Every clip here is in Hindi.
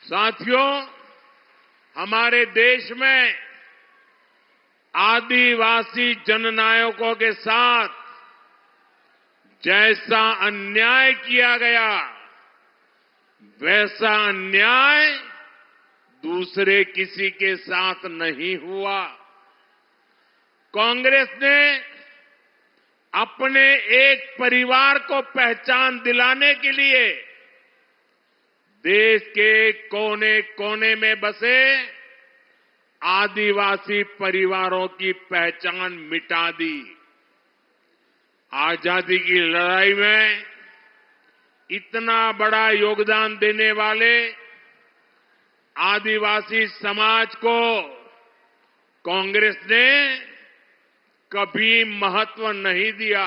साथियों, हमारे देश में आदिवासी जननायकों के साथ जैसा अन्याय किया गया, वैसा अन्याय दूसरे किसी के साथ नहीं हुआ। कांग्रेस ने अपने एक परिवार को पहचान दिलाने के लिए देश के कोने कोने में बसे आदिवासी परिवारों की पहचान मिटा दी। आजादी की लड़ाई में इतना बड़ा योगदान देने वाले आदिवासी समाज को कांग्रेस ने कभी महत्व नहीं दिया।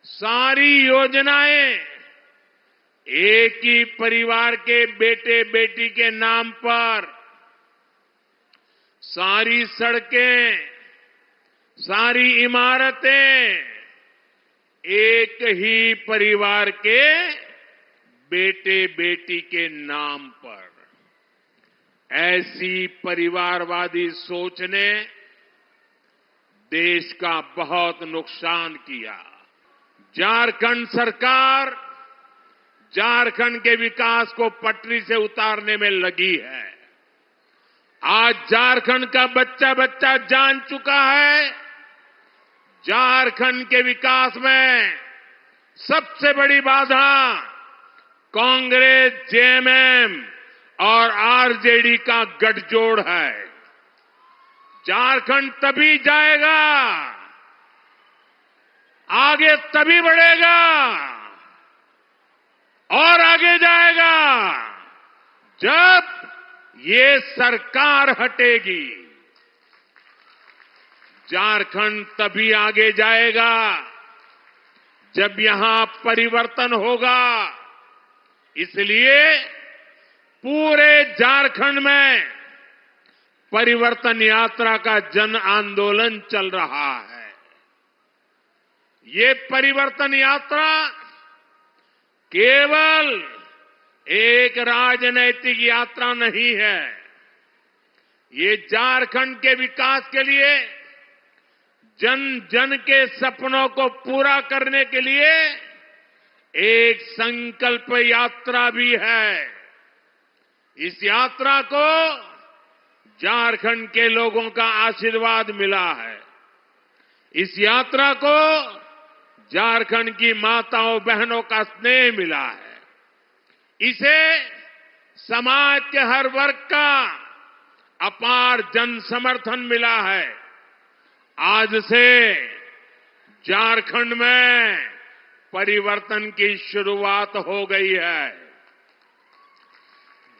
सारी योजनाएं एक ही परिवार के बेटे बेटी के नाम पर, सारी सड़कें, सारी इमारतें एक ही परिवार के बेटे बेटी के नाम पर। ऐसी परिवारवादी सोच ने देश का बहुत नुकसान किया। झारखंड सरकार झारखंड के विकास को पटरी से उतारने में लगी है। आज झारखंड का बच्चा बच्चा जान चुका है, झारखंड के विकास में सबसे बड़ी बाधा कांग्रेस, जेएमएम और आरजेडी का गठजोड़ है। झारखंड तभी जाएगा, आगे तभी बढ़ेगा और आगे जाएगा जब ये सरकार हटेगी। झारखंड तभी आगे जाएगा जब यहां परिवर्तन होगा। इसलिए पूरे झारखंड में परिवर्तन यात्रा का जन आंदोलन चल रहा है। ये परिवर्तन यात्रा केवल एक राजनैतिक यात्रा नहीं है, ये झारखंड के विकास के लिए, जन जन के सपनों को पूरा करने के लिए एक संकल्प यात्रा भी है। इस यात्रा को झारखंड के लोगों का आशीर्वाद मिला है। इस यात्रा को झारखंड की माताओं बहनों का स्नेह मिला है। इसे समाज के हर वर्ग का अपार जन समर्थन मिला है। आज से झारखंड में परिवर्तन की शुरुआत हो गई है।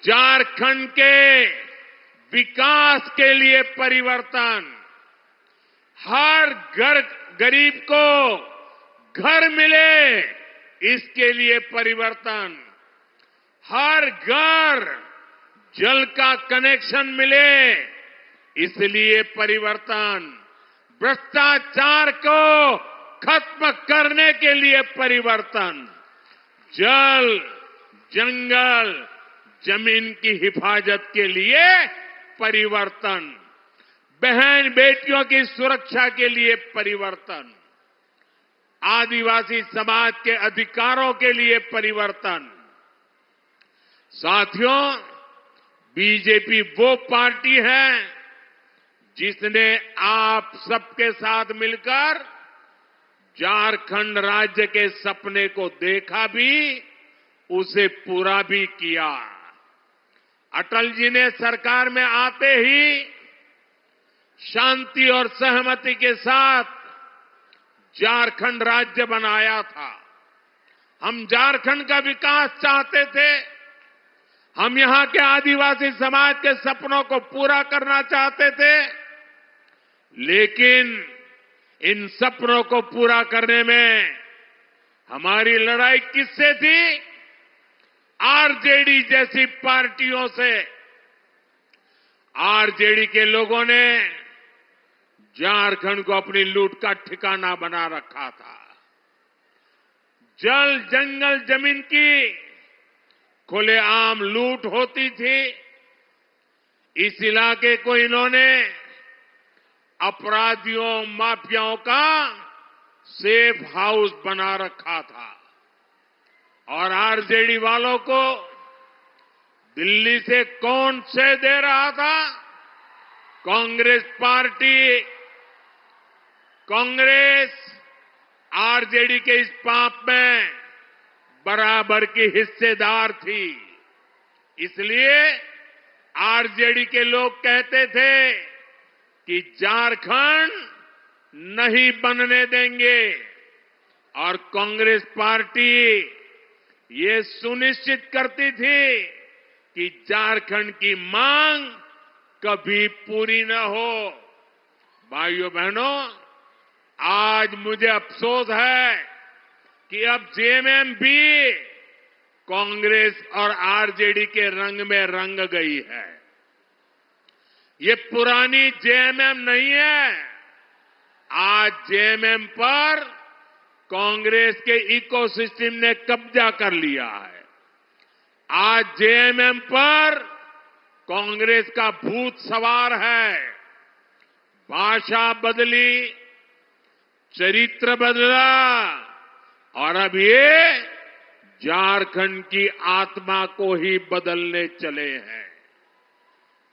झारखंड के विकास के लिए परिवर्तन, हर गरीब को घर मिले इसके लिए परिवर्तन, हर घर जल का कनेक्शन मिले इसलिए परिवर्तन, भ्रष्टाचार को खत्म करने के लिए परिवर्तन, जल, जंगल, जमीन की हिफाजत के लिए परिवर्तन, बहन बेटियों की सुरक्षा के लिए परिवर्तन, आदिवासी समाज के अधिकारों के लिए परिवर्तन। साथियों, बीजेपी वो पार्टी है जिसने आप सबके साथ मिलकर झारखंड राज्य के सपने को देखा भी, उसे पूरा भी किया। अटल जी ने सरकार में आते ही शांति और सहमति के साथ झारखंड राज्य बनाया था। हम झारखंड का विकास चाहते थे, हम यहां के आदिवासी समाज के सपनों को पूरा करना चाहते थे, लेकिन इन सपनों को पूरा करने में हमारी लड़ाई किससे थी? आरजेडी जैसी पार्टियों से। आरजेडी के लोगों ने झारखंड को अपनी लूट का ठिकाना बना रखा था। जल, जंगल, जमीन की खुलेआम लूट होती थी। इस इलाके को इन्होंने अपराधियों, माफियाओं का सेफ हाउस बना रखा था और आरजेडी वालों को दिल्ली से कौन से दे रहा था? कांग्रेस पार्टी। कांग्रेस आरजेडी के इस पाप में बराबर की हिस्सेदार थी। इसलिए आरजेडी के लोग कहते थे कि झारखंड नहीं बनने देंगे और कांग्रेस पार्टी ये सुनिश्चित करती थी कि झारखंड की मांग कभी पूरी न हो। भाइयों बहनों, आज मुझे अफसोस है कि अब जेएमएम भी कांग्रेस और आरजेडी के रंग में रंग गई है। ये पुरानी जेएमएम नहीं है। आज जेएमएम पर कांग्रेस के इकोसिस्टम ने कब्जा कर लिया है। आज जेएमएम पर कांग्रेस का भूत सवार है। भाषा बदली, चरित्र बदला और अब ये झारखंड की आत्मा को ही बदलने चले हैं।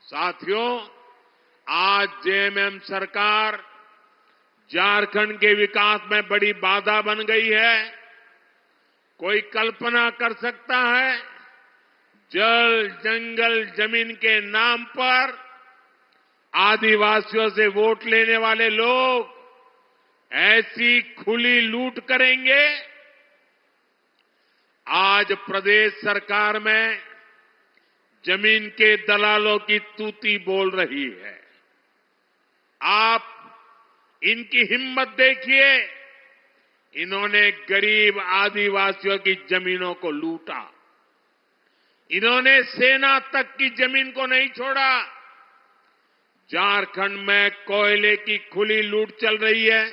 साथियों, आज जेएमएम सरकार झारखंड के विकास में बड़ी बाधा बन गई है। कोई कल्पना कर सकता है जल, जंगल, जमीन के नाम पर आदिवासियों से वोट लेने वाले लोग ऐसी खुली लूट करेंगे? आज प्रदेश सरकार में जमीन के दलालों की तूती बोल रही है। आप इनकी हिम्मत देखिए। इन्होंने गरीब आदिवासियों की जमीनों को लूटा। इन्होंने सेना तक की जमीन को नहीं छोड़ा। झारखंड में कोयले की खुली लूट चल रही है।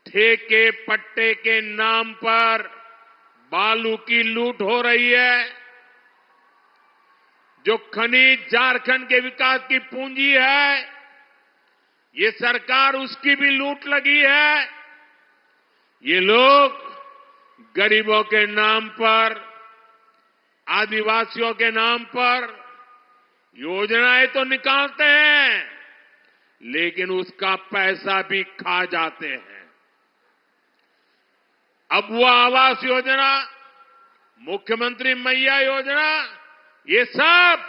ठेके पट्टे के नाम पर बालू की लूट हो रही है। जो खनिज झारखंड के विकास की पूंजी है, ये सरकार उसकी भी लूट लगी है। ये लोग गरीबों के नाम पर, आदिवासियों के नाम पर योजनाएं तो निकालते हैं, लेकिन उसका पैसा भी खा जाते हैं। अब वो आवास योजना, मुख्यमंत्री मैया योजना, ये सब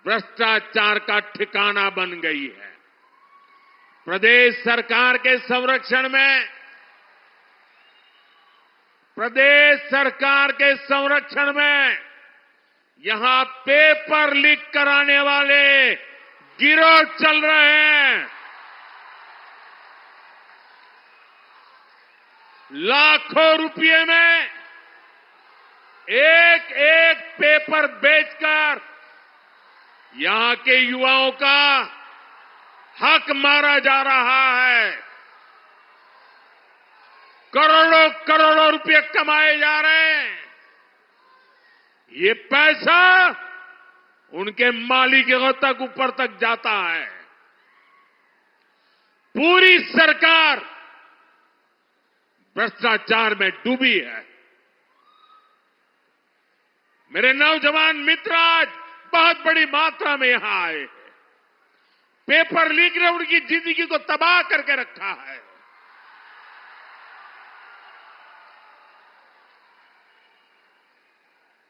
भ्रष्टाचार का ठिकाना बन गई है। प्रदेश सरकार के संरक्षण में यहां पेपर लीक कराने वाले गिरोह चल रहे हैं। लाखों रुपये में एक एक पेपर बेचकर यहां के युवाओं का हक मारा जा रहा है। करोड़ों करोड़ों रुपये कमाए जा रहे हैं। ये पैसा उनके मालिकों तक, ऊपर तक जाता है। पूरी सरकार भ्रष्टाचार में डूबी है। मेरे नौजवान मित्र आज बहुत बड़ी मात्रा में यहां आए हैं। पेपर लीक ने उनकी जिंदगी को तबाह करके रखा है।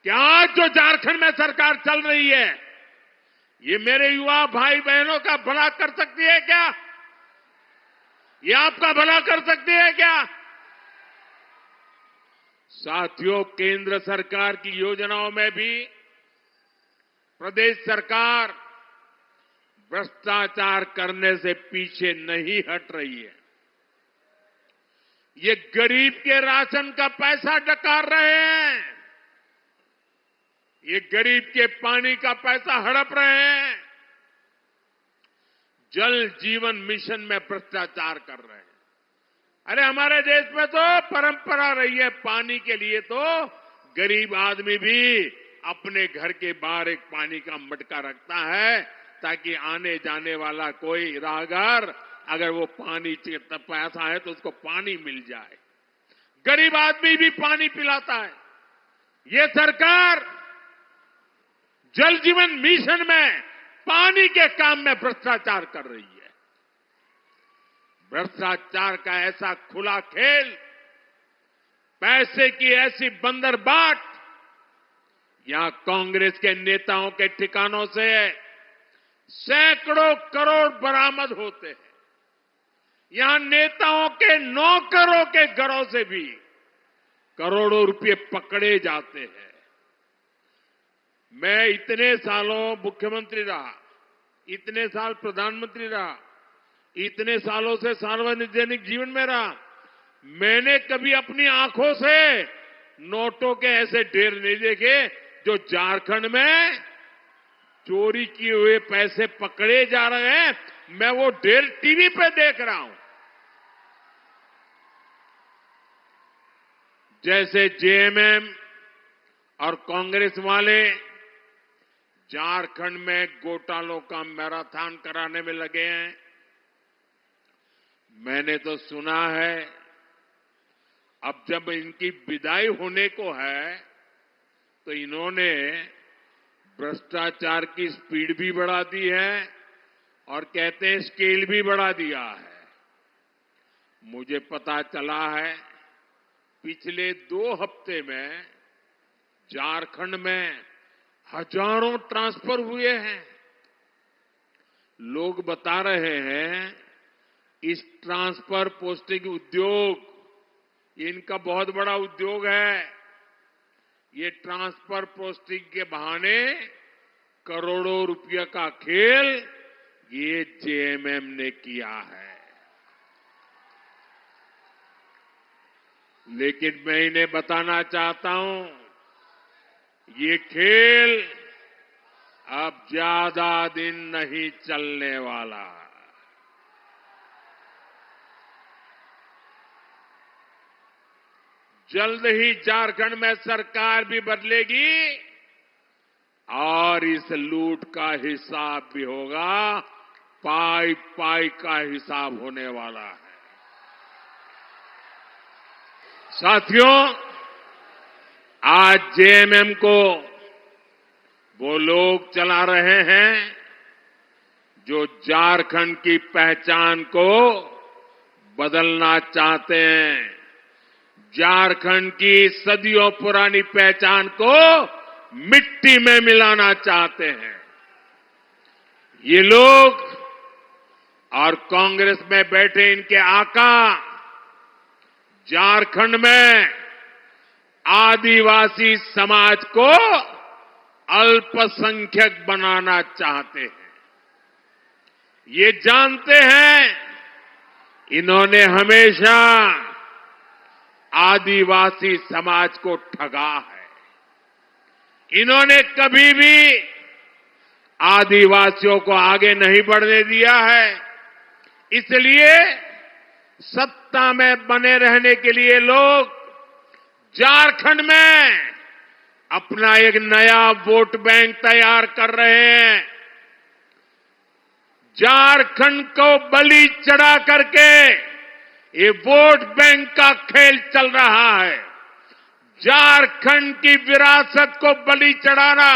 क्या आज जो झारखंड में सरकार चल रही है, ये मेरे युवा भाई बहनों का भला कर सकती है क्या? ये आपका भला कर सकती है क्या? साथियों, केंद्र सरकार की योजनाओं में भी प्रदेश सरकार भ्रष्टाचार करने से पीछे नहीं हट रही है। ये गरीब के राशन का पैसा डकार रहे हैं। ये गरीब के पानी का पैसा हड़प रहे हैं। जल जीवन मिशन में भ्रष्टाचार कर रहे हैं। अरे हमारे देश में तो परंपरा रही है, पानी के लिए तो गरीब आदमी भी अपने घर के बाहर एक पानी का मटका रखता है ताकि आने जाने वाला कोई राहगीर अगर वो पानी प्यासा है तो उसको पानी मिल जाए। गरीब आदमी भी पानी पिलाता है। ये सरकार जल जीवन मिशन में पानी के काम में भ्रष्टाचार कर रही है। भ्रष्टाचार का ऐसा खुला खेल, पैसे की ऐसी बंदरबाट, यहां कांग्रेस के नेताओं के ठिकानों से सैकड़ों करोड़ बरामद होते हैं। यहां नेताओं के नौकरों के घरों से भी करोड़ों रुपए पकड़े जाते हैं। मैं इतने सालों मुख्यमंत्री रहा, इतने साल प्रधानमंत्री रहा, इतने सालों से सार्वजनिक जीवन में रहा, मैंने कभी अपनी आंखों से नोटों के ऐसे ढेर नहीं देखे जो झारखंड में चोरी किए हुए पैसे पकड़े जा रहे हैं। मैं वो ढेर टीवी पे देख रहा हूं। जैसे जेएमएम और कांग्रेस वाले झारखंड में घोटालों का मैराथन कराने में लगे हैं। मैंने तो सुना है अब जब इनकी विदाई होने को है तो इन्होंने भ्रष्टाचार की स्पीड भी बढ़ा दी है और कहते हैं स्केल भी बढ़ा दिया है। मुझे पता चला है पिछले 2 हफ्ते में झारखंड में हजारों ट्रांसफर हुए हैं। लोग बता रहे हैं इस ट्रांसफर पोस्टिंग उद्योग इनका बहुत बड़ा उद्योग है। ये ट्रांसफर पोस्टिंग के बहाने करोड़ों रुपये का खेल ये जेएमएम ने किया है। लेकिन मैं इन्हें बताना चाहता हूं ये खेल अब ज्यादा दिन नहीं चलने वाला। जल्द ही झारखंड में सरकार भी बदलेगी और इस लूट का हिसाब भी होगा। पाई पाई का हिसाब होने वाला है। साथियों, आज जेएमएम को वो लोग चला रहे हैं जो झारखंड की पहचान को बदलना चाहते हैं। झारखंड की सदियों पुरानी पहचान को मिट्टी में मिलाना चाहते हैं। ये लोग और कांग्रेस में बैठे इनके आका झारखंड में आदिवासी समाज को अल्पसंख्यक बनाना चाहते हैं। ये जानते हैं इन्होंने हमेशा आदिवासी समाज को ठगा है। इन्होंने कभी भी आदिवासियों को आगे नहीं बढ़ने दिया है। इसलिए सत्ता में बने रहने के लिए लोग झारखंड में अपना एक नया वोट बैंक तैयार कर रहे हैं। झारखंड को बलि चढ़ा करके ये वोट बैंक का खेल चल रहा है। झारखंड की विरासत को बलि चढ़ाना,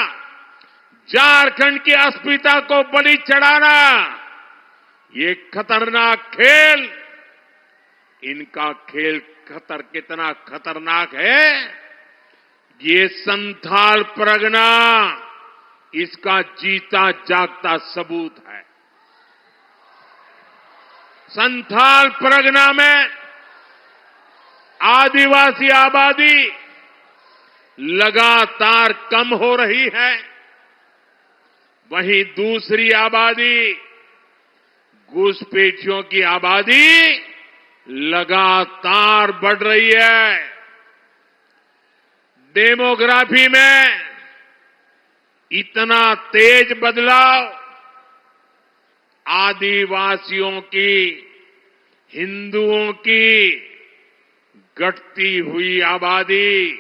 झारखंड की अस्मिता को बलि चढ़ाना, ये खतरनाक खेल, इनका खेल कितना खतरनाक है ये संथाल परगना इसका जीता जागता सबूत है। संथाल परगना में आदिवासी आबादी लगातार कम हो रही है। वहीं दूसरी आबादी घुसपैठियों की आबादी लगातार बढ़ रही है। डेमोग्राफी में इतना तेज बदलाव आदिवासियों की, हिंदुओं की घटती हुई आबादी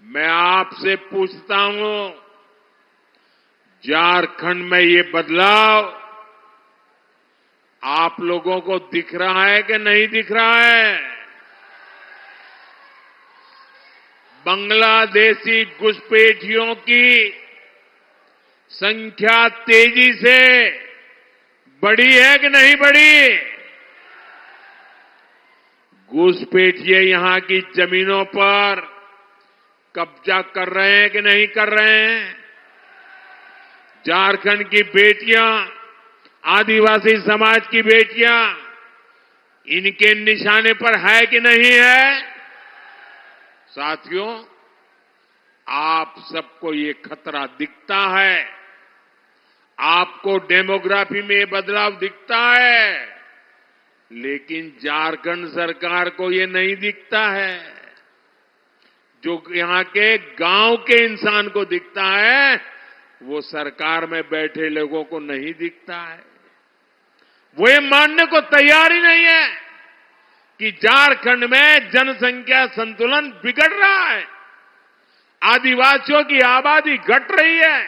मैं आपसे पूछता हूं, झारखंड में ये बदलाव आप लोगों को दिख रहा है कि नहीं दिख रहा है? बांग्लादेशी घुसपैठियों की संख्या तेजी से बढ़ी है कि नहीं बढ़ी? घुसपैठिए यहां की जमीनों पर कब्जा कर रहे हैं कि नहीं कर रहे हैं? झारखंड की बेटियां, आदिवासी समाज की बेटियां इनके निशाने पर है कि नहीं है? साथियों, आप सबको ये खतरा दिखता है, आपको डेमोग्राफी में ये बदलाव दिखता है, लेकिन झारखंड सरकार को ये नहीं दिखता है। जो यहां के गांव के इंसान को दिखता है, वो सरकार में बैठे लोगों को नहीं दिखता है। वो ये मानने को तैयार ही नहीं है कि झारखंड में जनसंख्या संतुलन बिगड़ रहा है, आदिवासियों की आबादी घट रही है।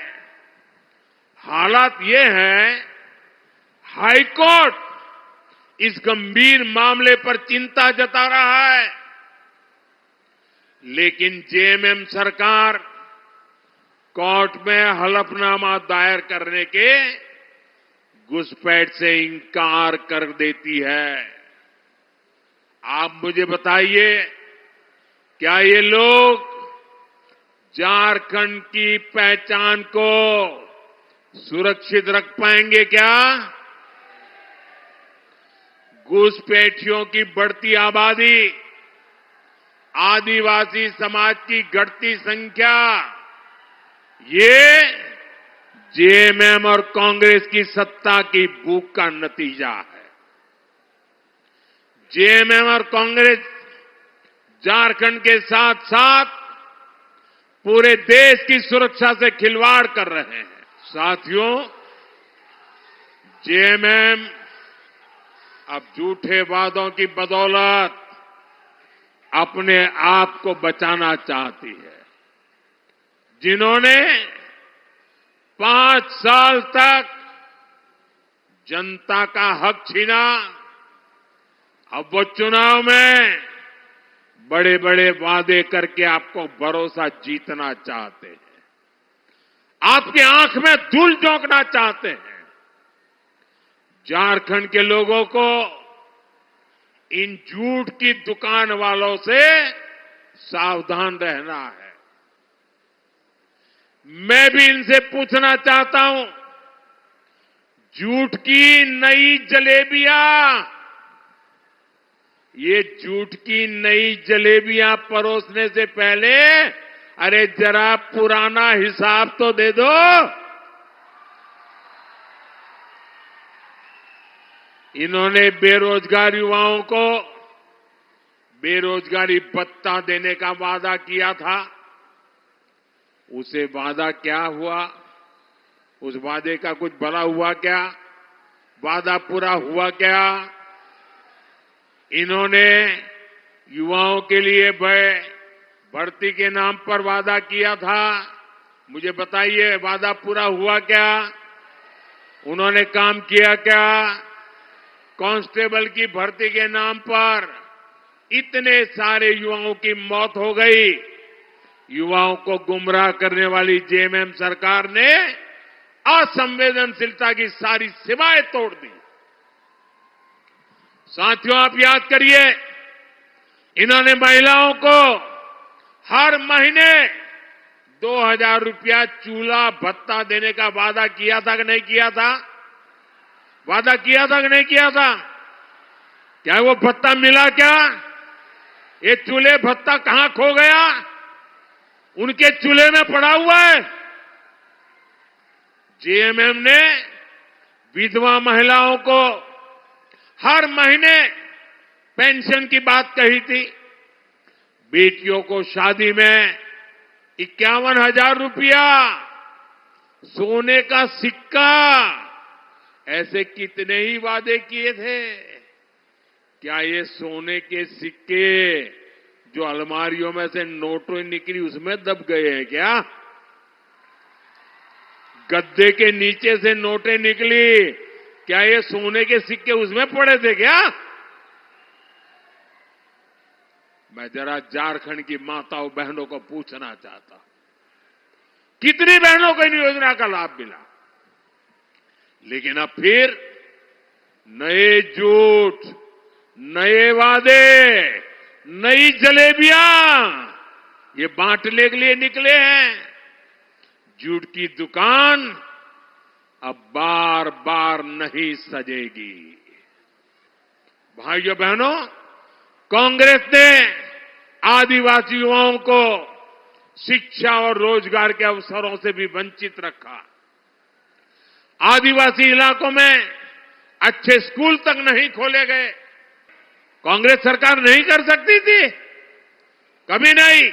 हालात ये है, हाईकोर्ट इस गंभीर मामले पर चिंता जता रहा है, लेकिन जेएमएम सरकार कोर्ट में हलफनामा दायर करने के घुसपैठ से इंकार कर देती है। आप मुझे बताइए, क्या ये लोग झारखंड की पहचान को सुरक्षित रख पाएंगे क्या? घुसपैठियों की बढ़ती आबादी, आदिवासी समाज की घटती संख्या, ये जेएमएम और कांग्रेस की सत्ता की भूख का नतीजा है। जेएमएम और कांग्रेस झारखंड के साथ साथ पूरे देश की सुरक्षा से खिलवाड़ कर रहे हैं। साथियों, जेएमएम अब झूठे वादों की बदौलत अपने आप को बचाना चाहती है। जिन्होंने 5 साल तक जनता का हक छीना, अब वो चुनाव में बड़े बड़े वादे करके आपको भरोसा जीतना चाहते हैं, आपकी आंख में धूल झोंकना चाहते हैं। झारखंड के लोगों को इन झूठ की दुकान वालों से सावधान रहना है। मैं भी इनसे पूछना चाहता हूं, झूठ की नई जलेबियां, ये झूठ की नई जलेबियां परोसने से पहले अरे जरा पुराना हिसाब तो दे दो। इन्होंने बेरोजगार युवाओं को बेरोजगारी भत्ता देने का वादा किया था, उसे वादा क्या हुआ? उस वादे का कुछ भला हुआ क्या? वादा पूरा हुआ क्या? इन्होंने युवाओं के लिए भर्ती के नाम पर वादा किया था, मुझे बताइए वादा पूरा हुआ क्या? उन्होंने काम किया क्या? कांस्टेबल की भर्ती के नाम पर इतने सारे युवाओं की मौत हो गई। युवाओं को गुमराह करने वाली जेएमएम सरकार ने असंवेदनशीलता की सारी सीमाएं तोड़ दी। साथियों, आप याद करिए, इन्होंने महिलाओं को हर महीने 2000 रुपया चूल्हा भत्ता देने का वादा किया था कि नहीं किया था? वादा किया था कि नहीं किया था? क्या वो भत्ता मिला क्या? ये चूल्हे भत्ता कहां खो गया? उनके चूल्हे में पड़ा हुआ है। जेएमएम ने विधवा महिलाओं को हर महीने पेंशन की बात कही थी। बेटियों को शादी में 51,000 रुपया, सोने का सिक्का, ऐसे कितने ही वादे किए थे। क्या ये सोने के सिक्के जो अलमारियों में से नोटें निकली उसमें दब गए हैं क्या? गद्दे के नीचे से नोटें निकली, क्या ये सोने के सिक्के उसमें पड़े थे क्या? मैं जरा झारखंड की माताओं बहनों को पूछना चाहता हूं, कितनी बहनों को इन योजना का लाभ मिला? लेकिन अब फिर नए झूठ, नए वादे, नई जलेबियां ये बांटने के लिए निकले हैं। झूठ की दुकान अब बार बार नहीं सजेगी। भाइयों बहनों, कांग्रेस ने आदिवासी युवाओं को शिक्षा और रोजगार के अवसरों से भी वंचित रखा। आदिवासी इलाकों में अच्छे स्कूल तक नहीं खोले गए। कांग्रेस सरकार नहीं कर सकती थी? कभी नहीं,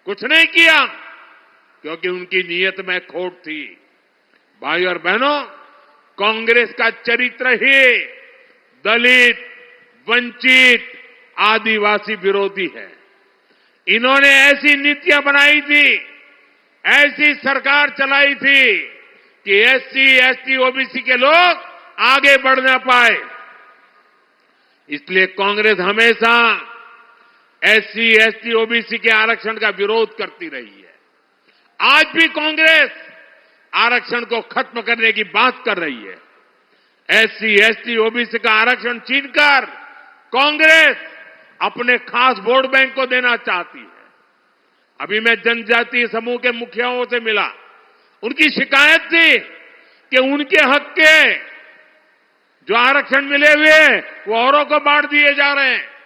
कुछ नहीं किया, क्योंकि उनकी नीयत में खोट थी। भाई और बहनों, कांग्रेस का चरित्र ही दलित, वंचित, आदिवासी विरोधी है। इन्होंने ऐसी नीतियां बनाई थी, ऐसी सरकार चलाई थी कि एससी, एसटी, ओबीसी के लोग आगे बढ़ ना पाए। इसलिए कांग्रेस हमेशा एससी, एसटी, ओबीसी के आरक्षण का विरोध करती रही है। आज भी कांग्रेस आरक्षण को खत्म करने की बात कर रही है। एससी, एसटी, ओबीसी का आरक्षण छीनकर कांग्रेस अपने खास वोट बैंक को देना चाहती है। अभी मैं जनजातीय समूह के मुखियाओं से मिला, उनकी शिकायत थी कि उनके हक के जो आरक्षण मिले हुए वो औरों को बांट दिए जा रहे हैं।